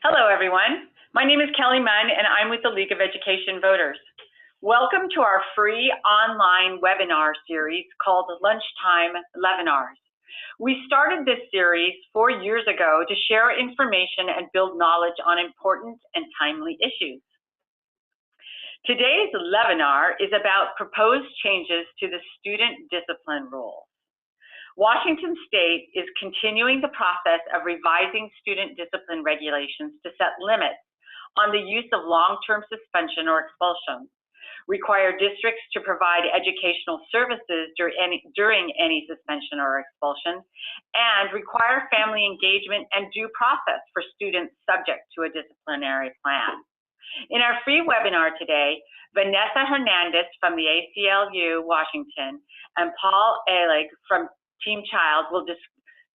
Hello, everyone. My name is Kelly Munn, and I'm with the League of Education Voters. Welcome to our free online webinar series called Lunchtime LEVinars. We started this series 4 years ago to share information and build knowledge on important and timely issues. Today's LEVinar is about proposed changes to the student discipline rules. Washington State is continuing the process of revising student discipline regulations to set limits on the use of long-term suspension or expulsion, require districts to provide educational services during any suspension or expulsion, and require family engagement and due process for students subject to a disciplinary plan. In our free webinar today, Vanessa Hernandez from the ACLU Washington and Paul Alig from Team Child will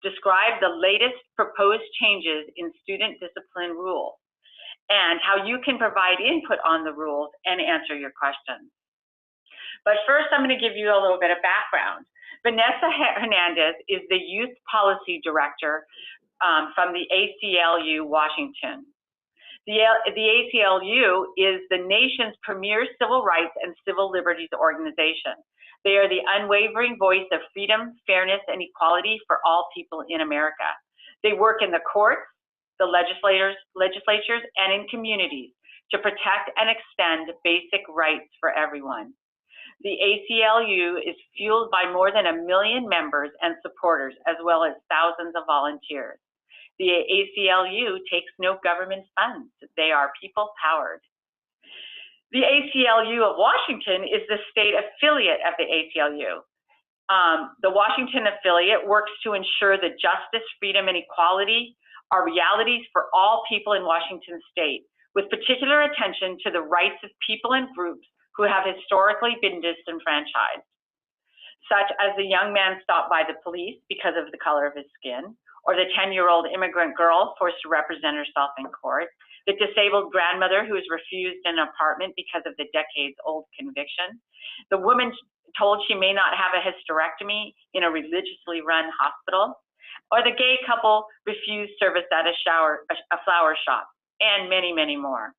describe the latest proposed changes in student discipline rules and how you can provide input on the rules and answer your questions. But first, I'm going to give you a little bit of background. Vanessa Hernandez is the Youth Policy Director from the ACLU Washington. The ACLU is the nation's premier civil rights and civil liberties organization. They are the unwavering voice of freedom, fairness, and equality for all people in America. They work in the courts, the legislatures, and in communities to protect and extend basic rights for everyone. The ACLU is fueled by more than 1 million members and supporters, as well as thousands of volunteers. The ACLU takes no government funds. They are people-powered. The ACLU of Washington is the state affiliate of the ACLU. The Washington affiliate works to ensure that justice, freedom, and equality are realities for all people in Washington state, with particular attention to the rights of people and groups who have historically been disenfranchised, such as the young man stopped by the police because of the color of his skin, or the 10-year-old immigrant girl forced to represent herself in court, the disabled grandmother who was refused an apartment because of the decades-old conviction, the woman told she may not have a hysterectomy in a religiously run hospital, or the gay couple refused service at a flower shop, and many, many more.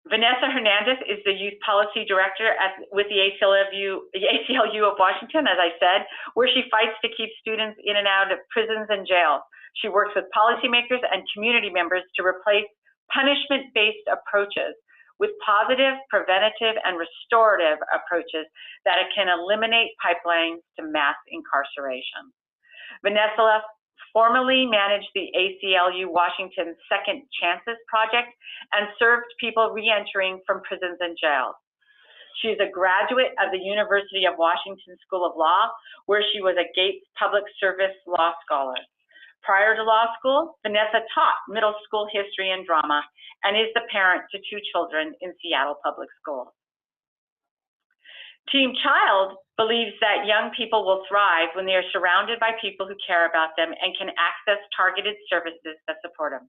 Vanessa Hernandez is the Youth Policy Director with the ACLU of Washington, as I said, where she fights to keep students in and out of prisons and jails. She works with policymakers and community members to replace punishment-based approaches with positive, preventative, and restorative approaches that can eliminate pipelines to mass incarceration. Vanessa formerly managed the ACLU Washington Second Chances Project and served people re-entering from prisons and jails. She is a graduate of the University of Washington School of Law, where she was a Gates Public Service Law Scholar. Prior to law school, Vanessa taught middle school history and drama and is the parent to 2 children in Seattle Public Schools. Team Child believes that young people will thrive when they are surrounded by people who care about them and can access targeted services that support them.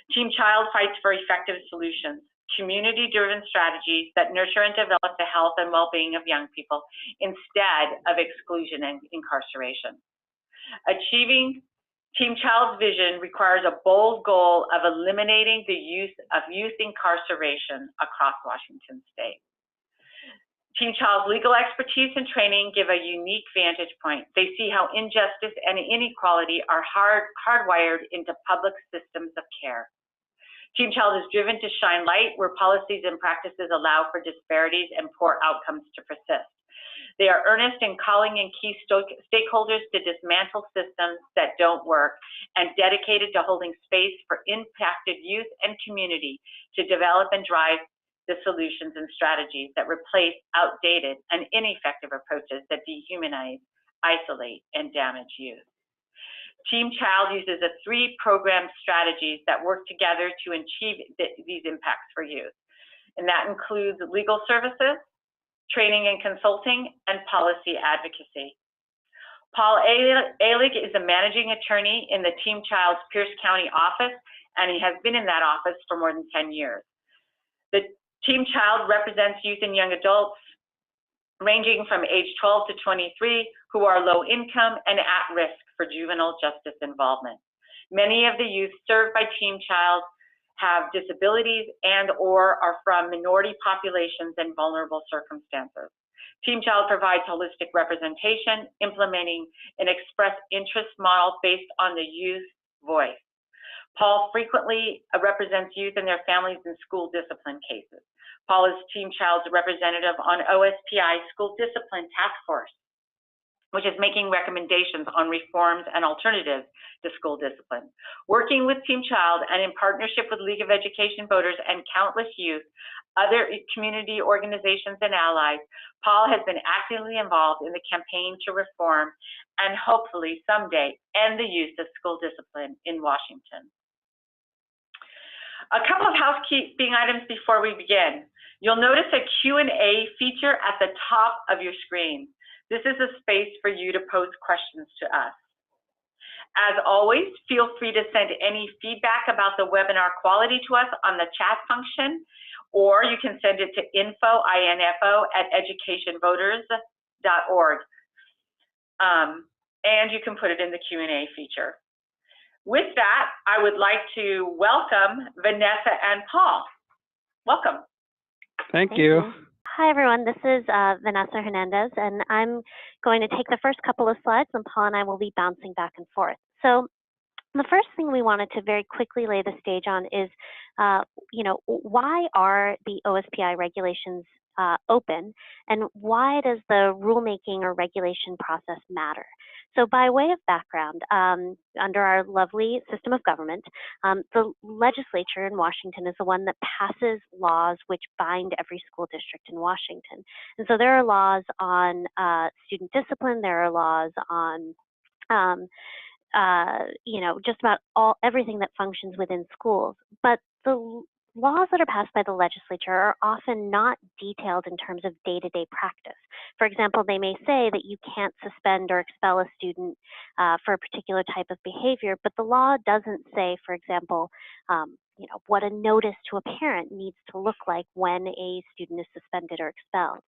Team Child fights for effective solutions, community-driven strategies that nurture and develop the health and well-being of young people instead of exclusion and incarceration. Achieving Team Child's vision requires a bold goal of eliminating the use of youth incarceration across Washington state. Team Child's legal expertise and training give a unique vantage point. They see how injustice and inequality are hardwired into public systems of care. Team Child is driven to shine light where policies and practices allow for disparities and poor outcomes to persist. They are earnest in calling in key stakeholders to dismantle systems that don't work and dedicated to holding space for impacted youth and community to develop and drive the solutions and strategies that replace outdated and ineffective approaches that dehumanize, isolate, and damage youth. Team Child uses 3 program strategies that work together to achieve these impacts for youth, and that includes legal services, training and consulting, and policy advocacy. Paul Alig is the managing attorney in the Team Child's Pierce County office, and he has been in that office for more than 10 years. The Team Child represents youth and young adults ranging from age 12 to 23 who are low income and at risk for juvenile justice involvement. Many of the youth served by Team Child have disabilities and/or are from minority populations and vulnerable circumstances. Team Child provides holistic representation, implementing an express interest model based on the youth voice. Paul frequently represents youth and their families in school discipline cases. Paul is Team Child's representative on OSPI School Discipline Task Force, which is making recommendations on reforms and alternatives to school discipline. Working with Team Child and in partnership with League of Education Voters and countless youth, other community organizations and allies, Paul has been actively involved in the campaign to reform and hopefully someday end the use of school discipline in Washington. A couple of housekeeping items before we begin. You'll notice a Q&A feature at the top of your screen. This is a space for you to pose questions to us. As always, feel free to send any feedback about the webinar quality to us on the chat function, or you can send it to info@educationvoters.org, and you can put it in the Q&A feature. With that, I would like to welcome Vanessa and Paul. Welcome. Thank you. Hi, everyone. This is Vanessa Hernandez, and I'm going to take the first couple of slides, and Paul and I will be bouncing back and forth. So the first thing we wanted to very quickly lay the stage on is, why are the OSPI regulations open, and why does the rulemaking or regulation process matter? So by way of background, under our lovely system of government, the legislature in Washington is the one that passes laws which bind every school district in Washington. And so there are laws on student discipline, there are laws on just about everything that functions within schools. But the laws that are passed by the legislature are often not detailed in terms of day-to-day practice. For example, they may say that you can't suspend or expel a student for a particular type of behavior, but the law doesn't say, for example, what a notice to a parent needs to look like when a student is suspended or expelled.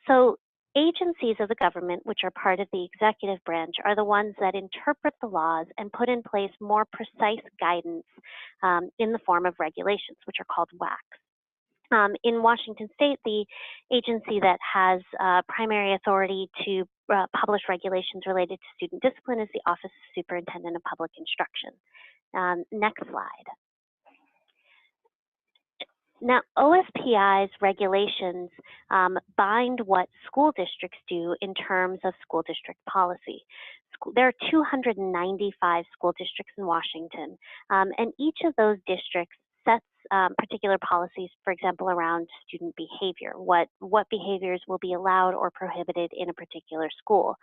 So agencies of the government, which are part of the executive branch, are the ones that interpret the laws and put in place more precise guidance in the form of regulations, which are called WACs. In Washington State, the agency that has primary authority to publish regulations related to student discipline is the Office of Superintendent of Public Instruction. Next slide. Now, OSPI's regulations bind what school districts do in terms of school district policy. There are 295 school districts in Washington, and each of those districts sets particular policies, for example, around student behavior, what behaviors will be allowed or prohibited in a particular school.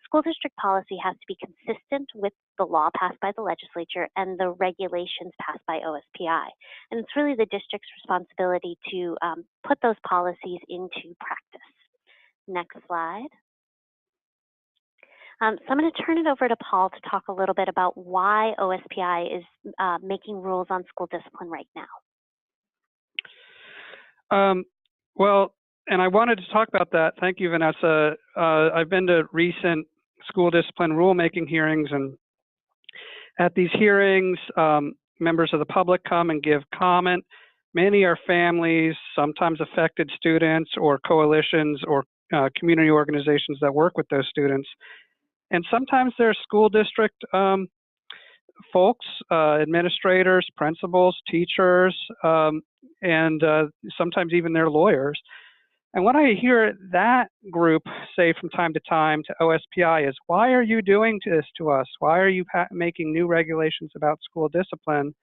School district policy has to be consistent with the law passed by the legislature and the regulations passed by OSPI. And it's really the district's responsibility to put those policies into practice. Next slide. So I'm going to turn it over to Paul to talk a little bit about why OSPI is making rules on school discipline right now. Well, and I wanted to talk about that. Thank you, Vanessa. I've been to recent school discipline rulemaking hearings, and at these hearings, members of the public come and give comment. Many are families, sometimes affected students, or coalitions or community organizations that work with those students. And sometimes there are school district folks, administrators, principals, teachers, and sometimes even their lawyers. And what I hear that group say from time to OSPI is, why are you doing this to us? Why are you making new regulations about school discipline?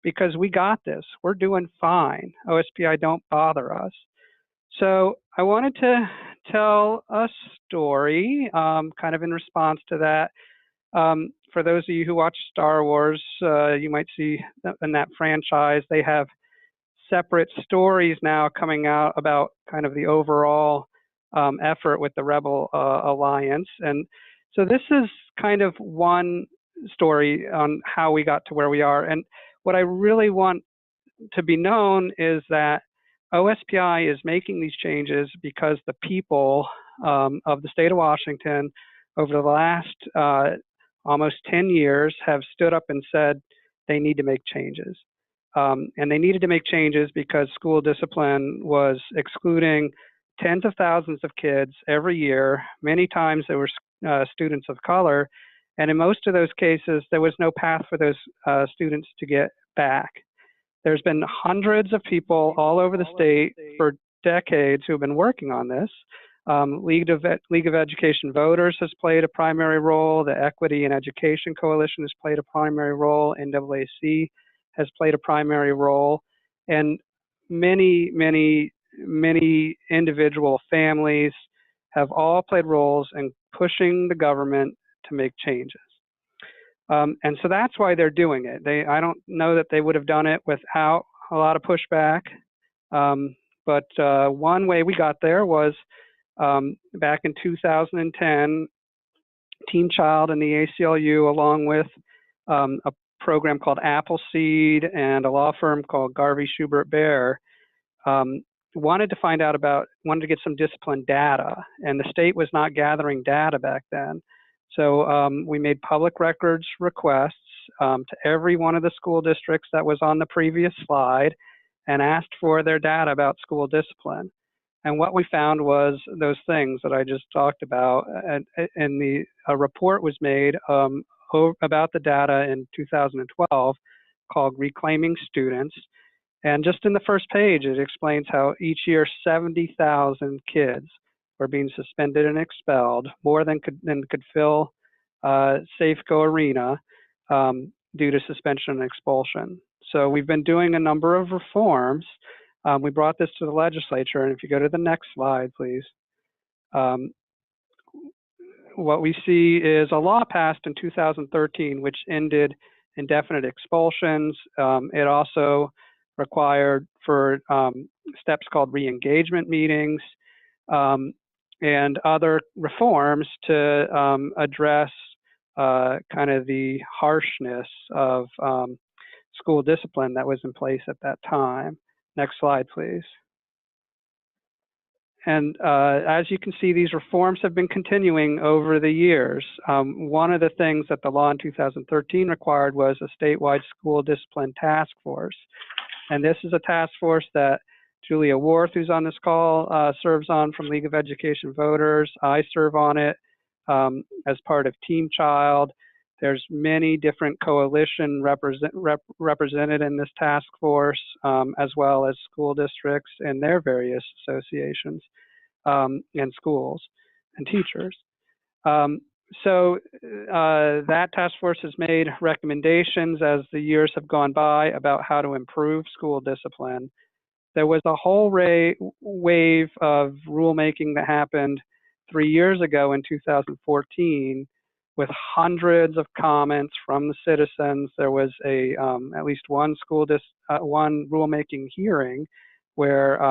Because we got this. We're doing fine. OSPI don't bother us. So I wanted to tell a story kind of in response to that. For those of you who watch Star Wars, you might see in that franchise, they have separate stories now coming out about kind of the overall effort with the Rebel Alliance. And so this is kind of one story on how we got to where we are. And what I really want to be known is that OSPI is making these changes because the people of the state of Washington over the last almost 10 years, have stood up and said they need to make changes. And they needed to make changes because school discipline was excluding tens of thousands of kids every year. Many times there were students of color, and in most of those cases, there was no path for those students to get back. There's been hundreds of people all over the state for decades who have been working on this. League of Education Voters has played a primary role. The Equity in Education Coalition has played a primary role. NAAC has played a primary role. And many individual families have all played roles in pushing the government to make changes. And so that's why they're doing it. I don't know that they would have done it without a lot of pushback. But one way we got there was back in 2010, Team Child and the ACLU, along with a program called Appleseed and a law firm called Garvey Schubert Bear, wanted to get some discipline data, and the state was not gathering data back then. So we made public records requests to every one of the school districts that was on the previous slide and asked for their data about school discipline. And what we found was those things that I just talked about, and a report was made about the data in 2012 called Reclaiming Students. And just in the first page, it explains how each year 70,000 kids were being suspended and expelled, more than could fill Safeco Arena due to suspension and expulsion. So we've been doing a number of reforms. We brought this to the legislature, and if you go to the next slide, please. What we see is a law passed in 2013, which ended indefinite expulsions. It also required for steps called reengagement meetings and other reforms to address kind of the harshness of school discipline that was in place at that time. Next slide, please. And as you can see, these reforms have been continuing over the years. One of the things that the law in 2013 required was a statewide school discipline task force. And this is a task force that Julia Worth, who's on this call, serves on from League of Education Voters. I serve on it as part of Team Child. There's many different coalition represented in this task force, as well as school districts and their various associations and schools and teachers. So that task force has made recommendations as the years have gone by about how to improve school discipline. There was a whole wave of rulemaking that happened 3 years ago in 2014 with hundreds of comments from the citizens. There was at least one one rulemaking hearing where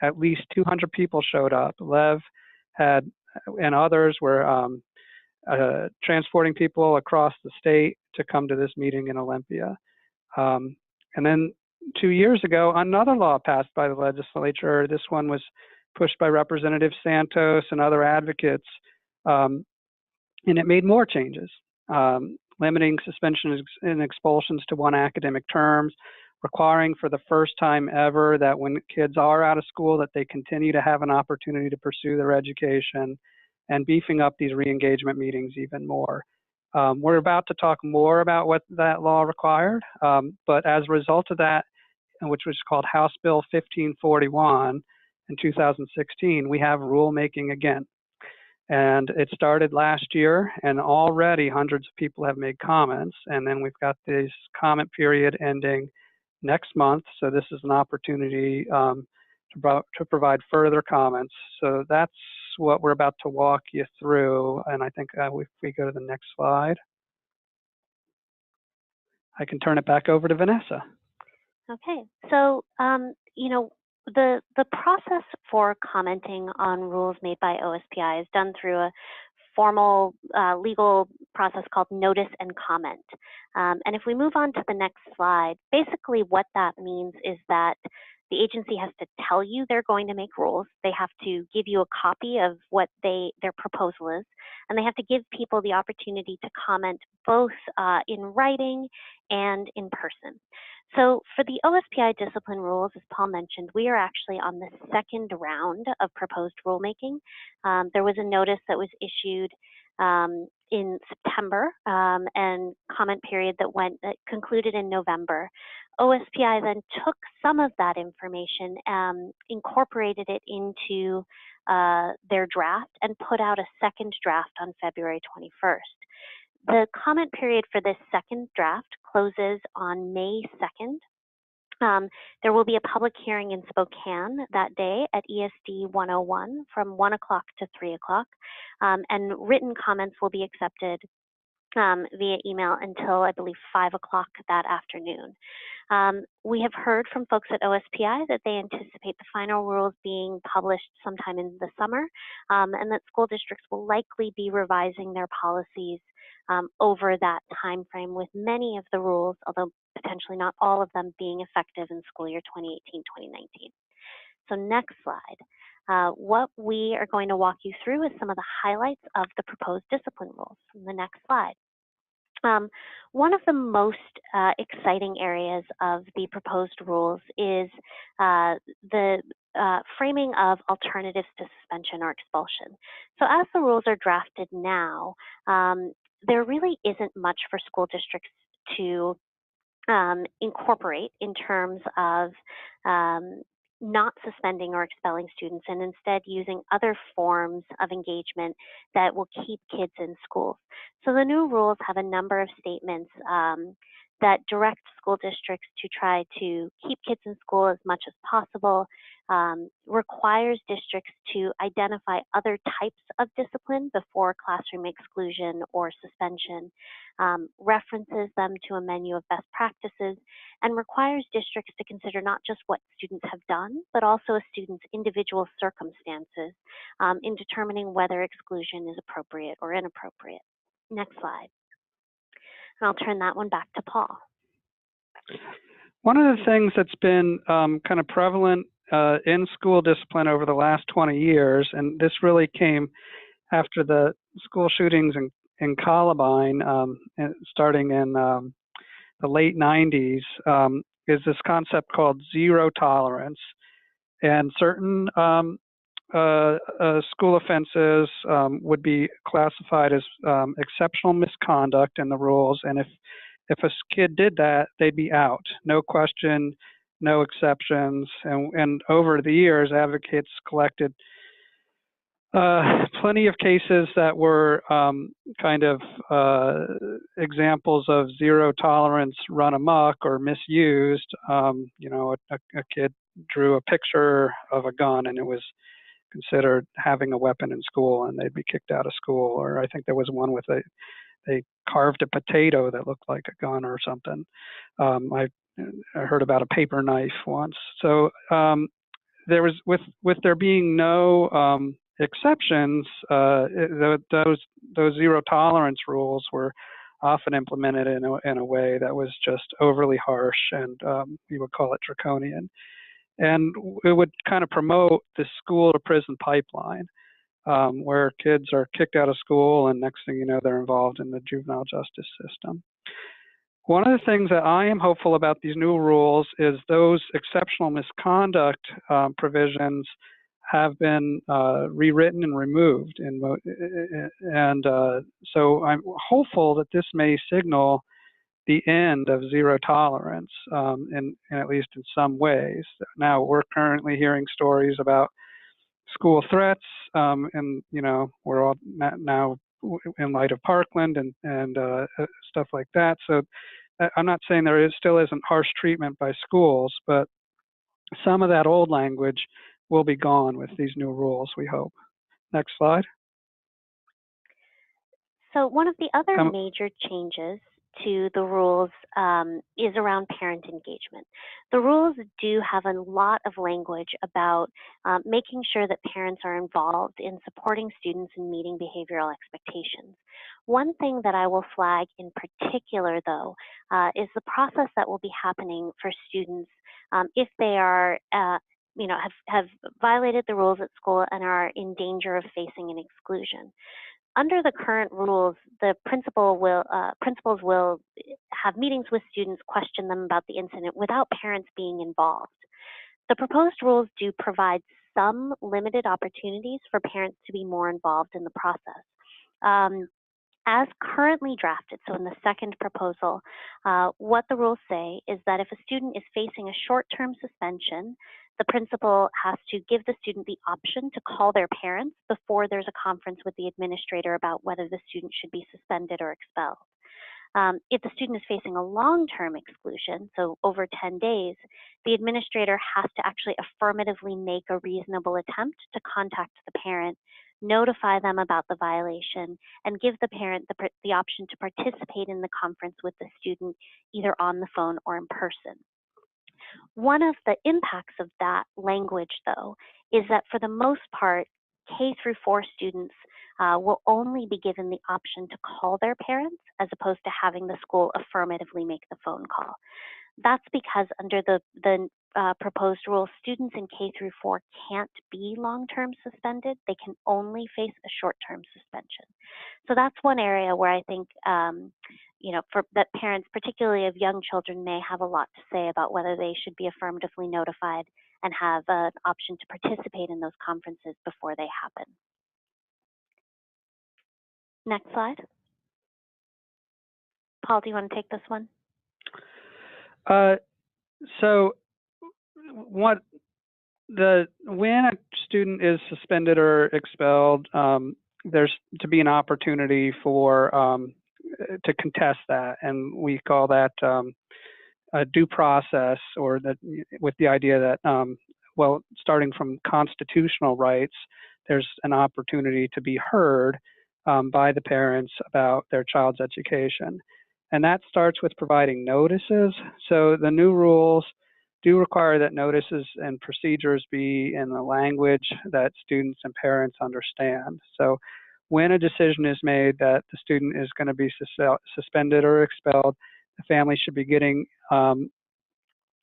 at least 200 people showed up. Lev had, and others were transporting people across the state to come to this meeting in Olympia. And then 2 years ago, another law passed by the legislature. This one was pushed by Representative Santos and other advocates. And it made more changes, limiting suspensions and expulsions to 1 academic term, requiring for the first time ever that when kids are out of school that they continue to have an opportunity to pursue their education, and beefing up these re-engagement meetings even more. We're about to talk more about what that law required, but as a result of that, which was called House Bill 1541 in 2016, we have rulemaking again. And it started last year, and already hundreds of people have made comments. And then we've got this comment period ending next month. So this is an opportunity to provide further comments. So that's what we're about to walk you through. And I think if we go to the next slide, I can turn it back over to Vanessa. Okay, so the process for commenting on rules made by OSPI is done through a formal legal process called notice and comment. And if we move on to the next slide, basically what that means is that The agency has to tell you they're going to make rules. They have to give you a copy of what their proposal is, and they have to give people the opportunity to comment both in writing and in person. So for the OSPI discipline rules, as Paul mentioned, we are actually on the second round of proposed rulemaking. There was a notice that was issued in September and comment period that concluded in November. OSPI then took some of that information, incorporated it into their draft, and put out a second draft on February 21st. The comment period for this second draft closes on May 2nd. There will be a public hearing in Spokane that day at ESD 101 from 1 o'clock to 3 o'clock, and written comments will be accepted via email until, I believe, 5 o'clock that afternoon. We have heard from folks at OSPI that they anticipate the final rules being published sometime in the summer, and that school districts will likely be revising their policies over that time frame, with many of the rules, although potentially not all of them, being effective in school year 2018-2019. So next slide. What we are going to walk you through is some of the highlights of the proposed discipline rules. In the next slide. One of the most exciting areas of the proposed rules is the framing of alternatives to suspension or expulsion. So as the rules are drafted now, there really isn't much for school districts to incorporate in terms of not suspending or expelling students, and instead using other forms of engagement that will keep kids in schools. So the new rules have a number of statements that direct school districts to try to keep kids in school as much as possible, requires districts to identify other types of discipline before classroom exclusion or suspension, references them to a menu of best practices, and requires districts to consider not just what students have done, but also a student's individual circumstances in determining whether exclusion is appropriate or inappropriate. Next slide. And I'll turn that one back to Paul. One of the things that's been kind of prevalent in school discipline over the last 20 years, and this really came after the school shootings in Columbine, starting in the late 90s, is this concept called zero tolerance. And certain school offenses would be classified as exceptional misconduct in the rules, and if a kid did that, they'd be out, no question, no exceptions. And over the years, advocates collected plenty of cases that were kind of examples of zero tolerance run amok or misused. You know, a kid drew a picture of a gun and it was considered having a weapon in school, and they'd be kicked out of school. Or I think there was one with they carved a potato that looked like a gun or something. I heard about a paper knife once. So there was, with there being no exceptions, those zero tolerance rules were often implemented in a way that was just overly harsh, and we would call it draconian. And it would kind of promote the school to prison pipeline, where kids are kicked out of school and next thing you know, they're involved in the juvenile justice system. One of the things that I am hopeful about these new rules is those exceptional misconduct provisions have been rewritten and removed. And so I'm hopeful that this may signal the end of zero tolerance, in at least in some ways. Now, we're currently hearing stories about school threats, and you know, we're all now in light of Parkland and stuff like that. So I'm not saying there still isn't harsh treatment by schools, but some of that old language will be gone with these new rules, we hope. Next slide. So one of the other major changes to the rules is around parent engagement. The rules do have a lot of language about making sure that parents are involved in supporting students in meeting behavioral expectations. One thing that I will flag in particular, though, is the process that will be happening for students if they are have violated the rules at school and are in danger of facing an exclusion. Under the current rules, the principals will have meetings with students, question them about the incident without parents being involved. The proposed rules do provide some limited opportunities for parents to be more involved in the process. As currently drafted, so in the second proposal, what the rules say is that if a student is facing a short-term suspension, the principal has to give the student the option to call their parents before there's a conference with the administrator about whether the student should be suspended or expelled. If the student is facing a long-term exclusion, so over 10 days, the administrator has to actually affirmatively make a reasonable attempt to contact the parent, notify them about the violation, and give the parent the option to participate in the conference with the student either on the phone or in person. One of the impacts of that language, though, is that for the most part, K through 4 students will only be given the option to call their parents as opposed to having the school affirmatively make the phone call. That's because under the proposed rule, students in K through 4 can't be long-term suspended. They can only face a short-term suspension. So that's one area where I think that parents, particularly of young children, may have a lot to say about whether they should be affirmatively notified and have an option to participate in those conferences before they happen. Next slide. Paul, do you want to take this one? So when a student is suspended or expelled, there's to be an opportunity for to contest that, and we call that a due process, or that with the idea that starting from constitutional rights, there's an opportunity to be heard by the parents about their child's education. And that starts with providing notices. So the new rules do require that notices and procedures be in the language that students and parents understand. So when a decision is made that the student is going to be suspended or expelled, the family should be getting a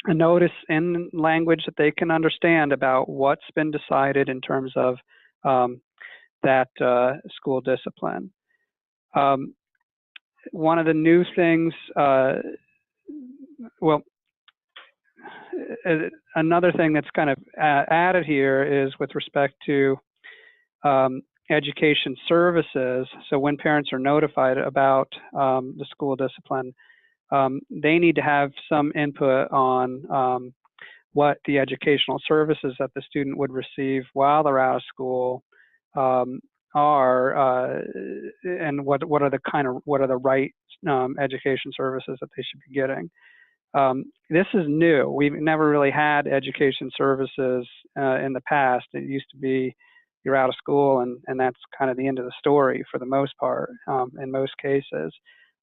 notice in language that they can understand about what's been decided in terms of that school discipline. One of the new things, another thing that's kind of added here is with respect to education services. So when parents are notified about the school discipline, they need to have some input on what the educational services that the student would receive while they're out of school are, and what are the right education services that they should be getting. This is new. We've never really had education services in the past. It used to be you're out of school and that's kind of the end of the story for the most part, in most cases.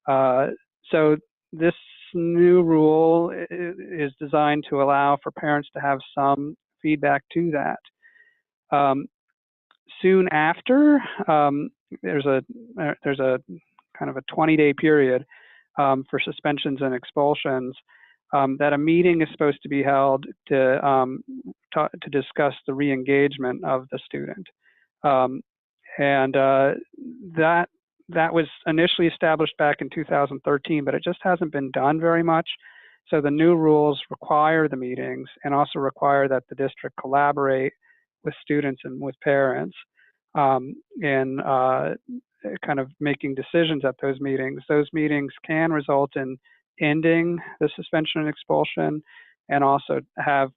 So this new rule is designed to allow for parents to have some feedback to that. Soon after, there's a kind of a 20-day period for suspensions and expulsions that a meeting is supposed to be held to discuss the re-engagement of the student. And that was initially established back in 2013, but it just hasn't been done very much. So the new rules require the meetings and also require that the district collaborate with students and with parents in kind of making decisions at those meetings. Those meetings can result in ending the suspension and expulsion, and also have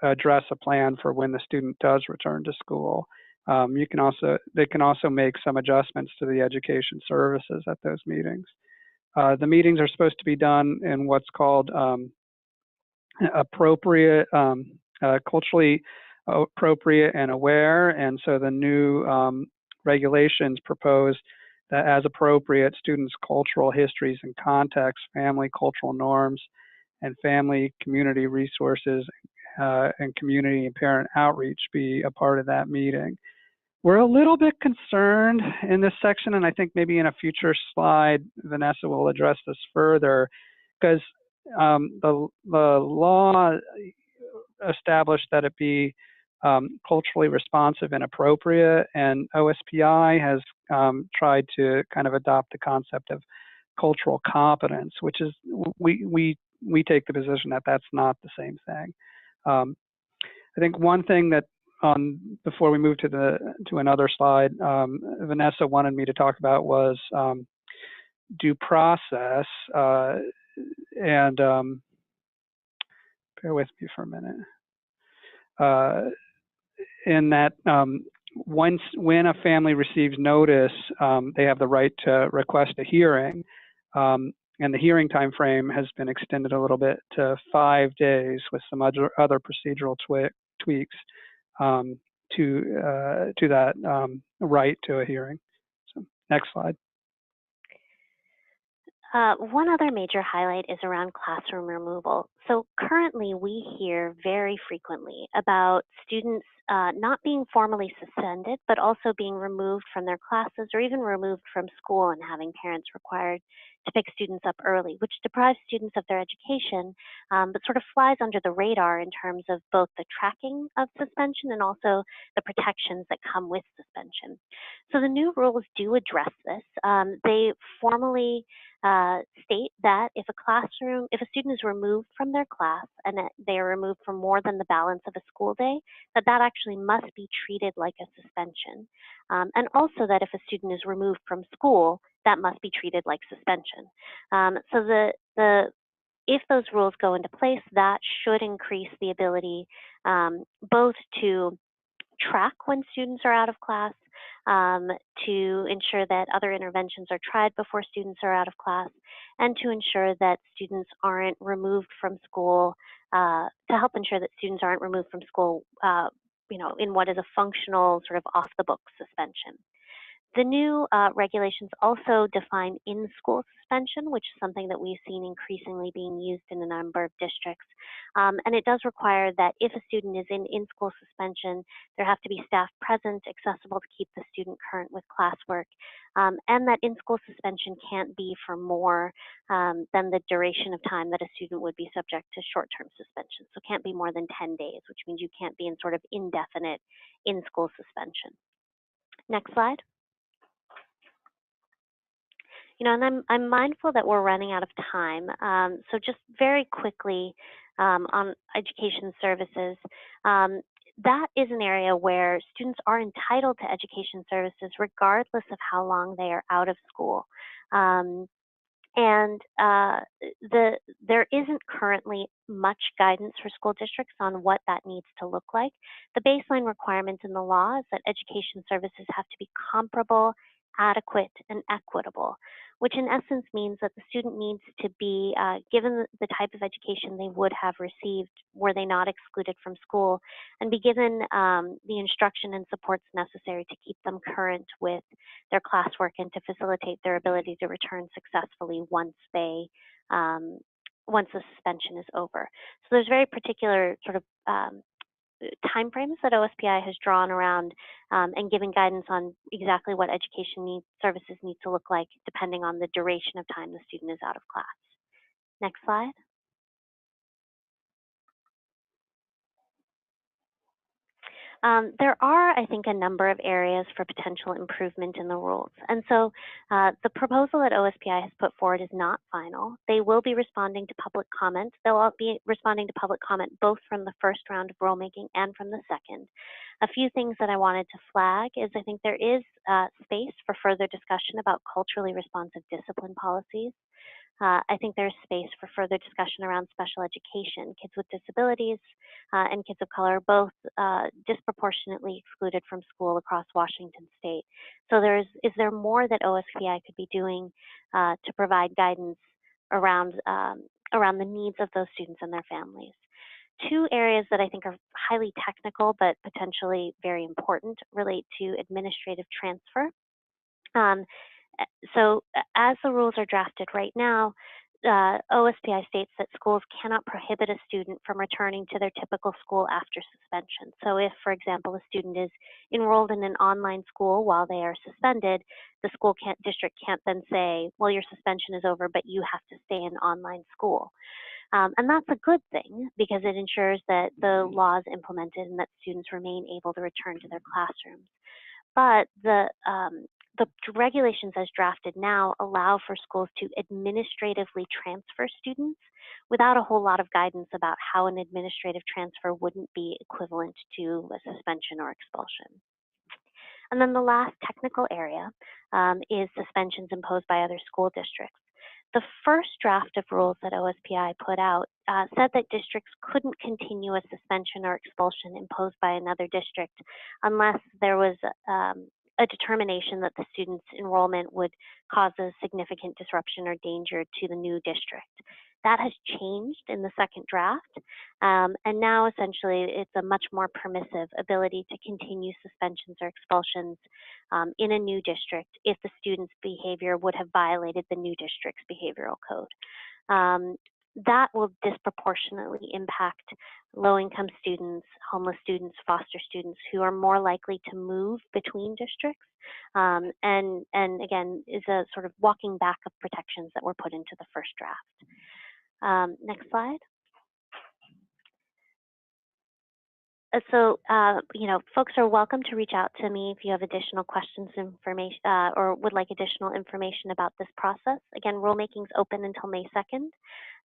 address a plan for when the student does return to school. They can also make some adjustments to the education services at those meetings. The meetings are supposed to be done in what's called appropriate, culturally appropriate and aware, and so the new regulations propose that as appropriate, students' cultural histories and contexts, family cultural norms, and family community resources and community and parent outreach be a part of that meeting. We're a little bit concerned in this section, and I think maybe in a future slide, Vanessa will address this further, because the law established that it be culturally responsive and appropriate, and OSPI has tried to kind of adopt the concept of cultural competence, which is, we take the position that that's not the same thing. I think one thing that before we move to another slide, Vanessa wanted me to talk about was due process, and bear with me for a minute. In that when a family receives notice, they have the right to request a hearing, and the hearing time frame has been extended a little bit to 5 days with some other procedural tweaks to that right to a hearing. So, next slide. One other major highlight is around classroom removal. So currently we hear very frequently about students not being formally suspended, but also being removed from their classes or even removed from school and having parents required to pick students up early, which deprives students of their education, but sort of flies under the radar in terms of both the tracking of suspension and also the protections that come with suspension. So the new rules do address this. They formally state that if a student is removed from their class and they are removed for more than the balance of a school day, that actually must be treated like a suspension. And also that if a student is removed from school, that must be treated like suspension. So if those rules go into place, that should increase the ability both to track when students are out of class, to ensure that other interventions are tried before students are out of class, and to ensure that students aren't removed from school, to help ensure that students aren't removed from school, in what is a functional sort of off-the-books suspension. The new regulations also define in-school suspension, which is something that we've seen increasingly being used in a number of districts. And it does require that if a student is in in-school suspension, there have to be staff present, accessible to keep the student current with classwork, and that in-school suspension can't be for more than the duration of time that a student would be subject to short-term suspension. So it can't be more than 10 days, which means you can't be in sort of indefinite in-school suspension. Next slide. And I'm mindful that we're running out of time. So just very quickly on education services, that is an area where students are entitled to education services regardless of how long they are out of school. There isn't currently much guidance for school districts on what that needs to look like. The baseline requirement in the law is that education services have to be comparable, adequate, and equitable, which in essence means that the student needs to be given the type of education they would have received were they not excluded from school, and be given the instruction and supports necessary to keep them current with their classwork and to facilitate their ability to return successfully once the suspension is over. So there's very particular sort of timeframes that OSPI has drawn around and given guidance on exactly what education services need to look like depending on the duration of time the student is out of class. Next slide. There are, I think, a number of areas for potential improvement in the rules. And so the proposal that OSPI has put forward is not final. They will be responding to public comment. They'll all be responding to public comment both from the first round of rulemaking and from the second. A few things that I wanted to flag is I think there is space for further discussion about culturally responsive discipline policies. I think there's space for further discussion around special education. Kids with disabilities and kids of color are both disproportionately excluded from school across Washington state. So is there more that OSPI could be doing to provide guidance around the needs of those students and their families? Two areas that I think are highly technical but potentially very important relate to administrative transfer. So as the rules are drafted right now, OSPI states that schools cannot prohibit a student from returning to their typical school after suspension. So if, for example, a student is enrolled in an online school while they are suspended, the district can't then say, well, your suspension is over, but you have to stay in online school. And that's a good thing because it ensures that the law is implemented and that students remain able to return to their classrooms. But the regulations as drafted now allow for schools to administratively transfer students without a whole lot of guidance about how an administrative transfer wouldn't be equivalent to a suspension or expulsion. And then the last technical area is suspensions imposed by other school districts. The first draft of rules that OSPI put out said that districts couldn't continue a suspension or expulsion imposed by another district unless there was a determination that the student's enrollment would cause a significant disruption or danger to the new district. That has changed in the second draft, and now essentially it's a much more permissive ability to continue suspensions or expulsions in a new district if the student's behavior would have violated the new district's behavioral code. That will disproportionately impact low-income students, homeless students, foster students who are more likely to move between districts, and again is a sort of walking back of protections that were put into the first draft. Next slide. So, folks are welcome to reach out to me if you have additional questions, information, or would like additional information about this process. Again, rulemaking is open until May 2nd,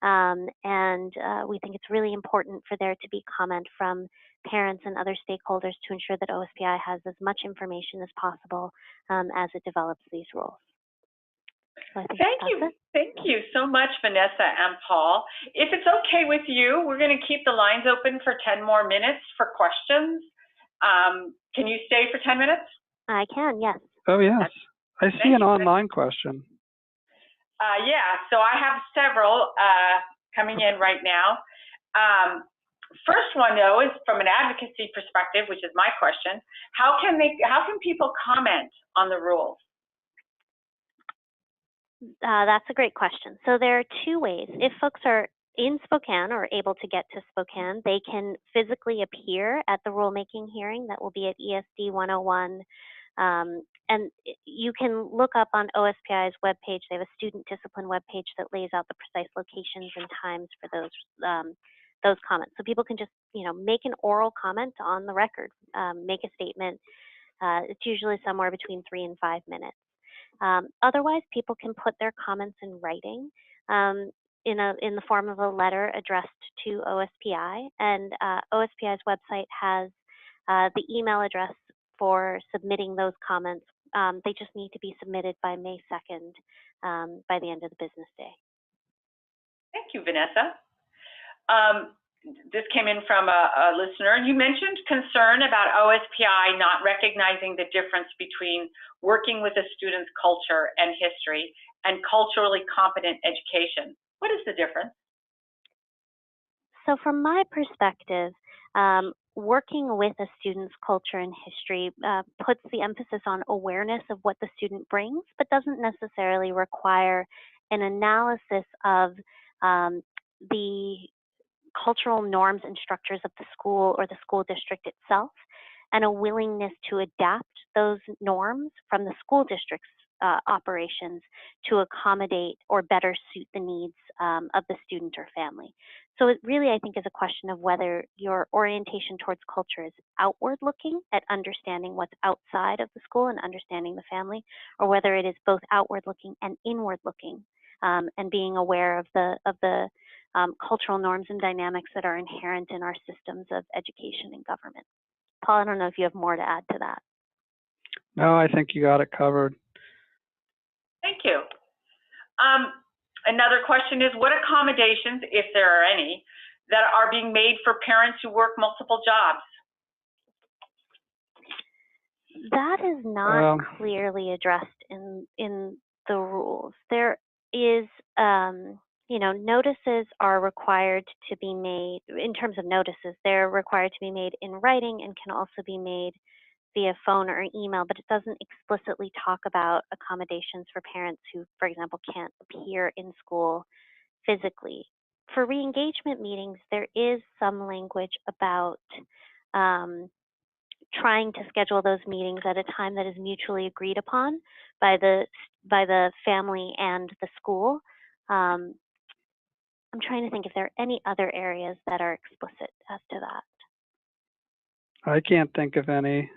and we think it's really important for there to be comment from parents and other stakeholders to ensure that OSPI has as much information as possible as it develops these rules. So Thank you so much, Vanessa and Paul. If it's okay with you, we're going to keep the lines open for 10 more minutes for questions. Can you stay for 10 minutes? I can, yes. Oh, yes. I see an online question. Yeah, so I have several coming in right now. First one, though, is from an advocacy perspective, which is my question. How can people comment on the rules? That's a great question. So there are two ways. If folks are in Spokane or able to get to Spokane, they can physically appear at the rulemaking hearing that will be at ESD 101. And you can look up on OSPI's webpage. They have a student discipline webpage that lays out the precise locations and times for those comments. So people can just, make an oral comment on the record, make a statement. It's usually somewhere between 3 and 5 minutes. Otherwise, people can put their comments in writing in the form of a letter addressed to OSPI, and OSPI's website has the email address for submitting those comments. They just need to be submitted by May 2nd, by the end of the business day. Thank you, Vanessa. This came in from a listener. You mentioned concern about OSPI not recognizing the difference between working with a student's culture and history and culturally competent education. What is the difference? So from my perspective, working with a student's culture and history puts the emphasis on awareness of what the student brings, but doesn't necessarily require an analysis of the cultural norms and structures of the school or the school district itself, and a willingness to adapt those norms from the school district's operations to accommodate or better suit the needs of the student or family. So it really, I think, is a question of whether your orientation towards culture is outward looking at understanding what's outside of the school and understanding the family, or whether it is both outward looking and inward looking, and being aware of the cultural norms and dynamics that are inherent in our systems of education and government. Paul, I don't know if you have more to add to that. No, I think you got it covered. Thank you. Another question is, what accommodations, if there are any, that are being made for parents who work multiple jobs? That is not clearly addressed in the rules. There is, notices are required to be made, in terms of notices, they're required to be made in writing and can also be made via phone or email, but it doesn't explicitly talk about accommodations for parents who, for example, can't appear in school physically. For re-engagement meetings, there is some language about trying to schedule those meetings at a time that is mutually agreed upon by the family and the school. I'm trying to think if there are any other areas that are explicit as to that. I can't think of any.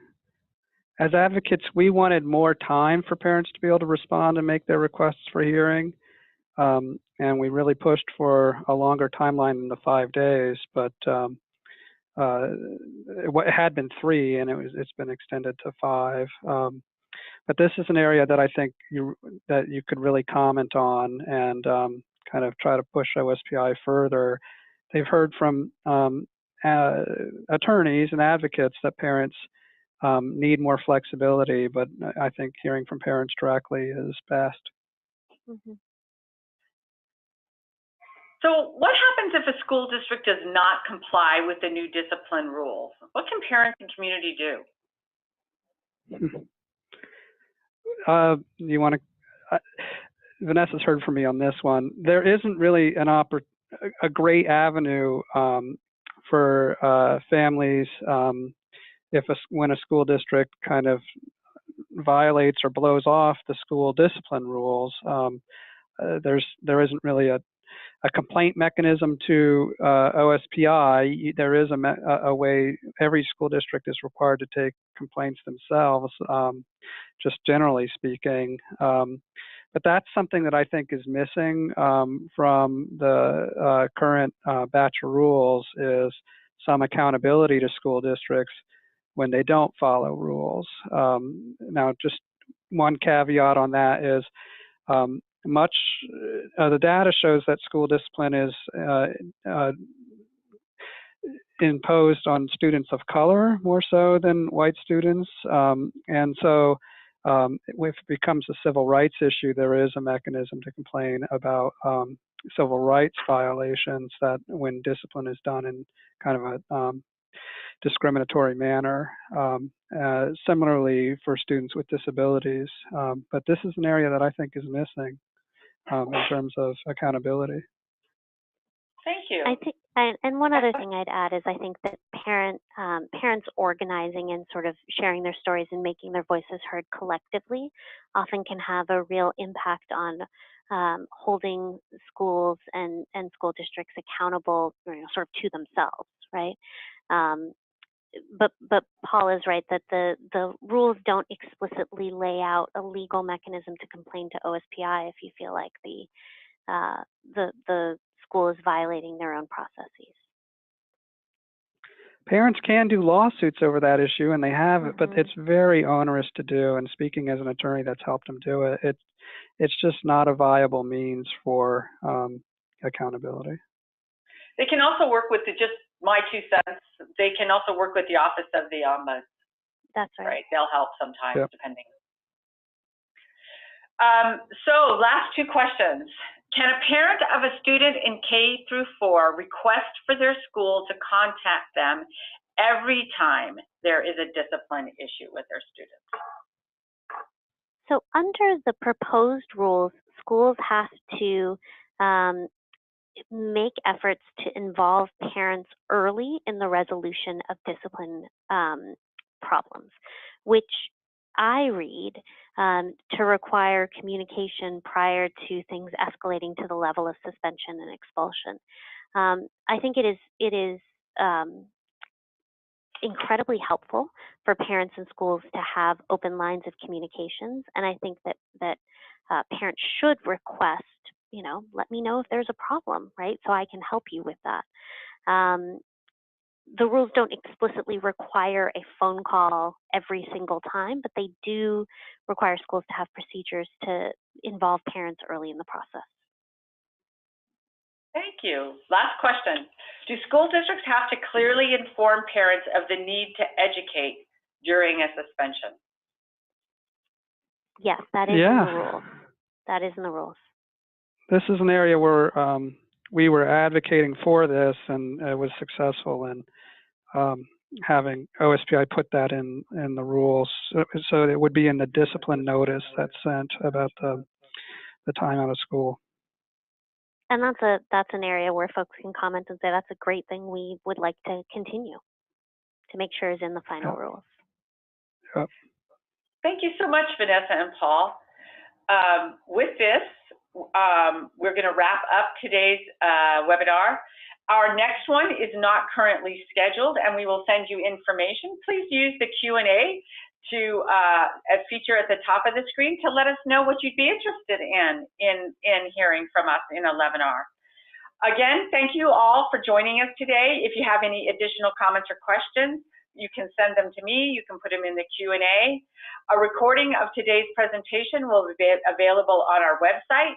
As advocates, we wanted more time for parents to be able to respond and make their requests for hearing. And we really pushed for a longer timeline than the 5 days, but it had been 3 and it's been extended to 5. But this is an area that I think you could really comment on and kind of try to push OSPI further. They've heard from attorneys and advocates that parents need more flexibility, but I think hearing from parents directly is best. Mm-hmm. So what happens if a school district does not comply with the new discipline rules? What can parents and community do? You want to? Vanessa's heard from me on this one. There isn't really a great avenue for families when a school district kind of violates or blows off the school discipline rules. There isn't really a complaint mechanism to OSPI. There is a way. Every school district is required to take complaints themselves, just generally speaking. But that's something that I think is missing from the current batch of rules, is some accountability to school districts when they don't follow rules. Now, just one caveat on that is the data shows that school discipline is imposed on students of color more so than white students. And so if it becomes a civil rights issue, there is a mechanism to complain about civil rights violations that when discipline is done in kind of a discriminatory manner. Similarly for students with disabilities. But this is an area that I think is missing in terms of accountability. Thank you. I think, and one other thing I'd add is I think that parents organizing and sort of sharing their stories and making their voices heard collectively often can have a real impact on holding schools and school districts accountable, sort of to themselves, right? But Paul is right that the rules don't explicitly lay out a legal mechanism to complain to OSPI if you feel like the school is violating their own processes. Parents can do lawsuits over that issue, and they have it, but it's very onerous to do. And speaking as an attorney that's helped them do it, it's just not a viable means for accountability. They can also work with just my 2 cents. They can also work with the Office of the Ombuds. That's right. Right. They'll help sometimes, yep. Depending. So last 2 questions. Can a parent of a student in K through 4 request for their school to contact them every time there is a discipline issue with their students? So under the proposed rules, schools have to make efforts to involve parents early in the resolution of discipline problems, which I read to require communication prior to things escalating to the level of suspension and expulsion. I think it is incredibly helpful for parents and schools to have open lines of communications, and I think that parents should request, let me know if there's a problem, right? So I can help you with that. The rules don't explicitly require a phone call every single time, but they do require schools to have procedures to involve parents early in the process. Thank you. Last question. Do school districts have to clearly inform parents of the need to educate during a suspension? Yes, that is in the rules. That is in the rules. This is an area where we were advocating for this, and it was successful. And having OSPI put that in the rules. So it would be in the discipline notice that's sent about the time out of school. And that's an area where folks can comment and say that's a great thing we would like to continue to make sure is in the final rules. Yep. Thank you so much, Vanessa and Paul. With this, we're going to wrap up today's webinar. Our next one is not currently scheduled, and we will send you information. Please use the Q&A to feature at the top of the screen to let us know what you'd be interested in hearing from us in a LEVinar. Again, thank you all for joining us today. If you have any additional comments or questions, you can send them to me. You can put them in the Q&A. A recording of today's presentation will be available on our website.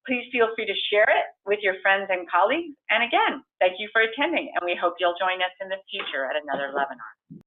Please feel free to share it with your friends and colleagues. And again, thank you for attending, and we hope you'll join us in the future at another LEVinar.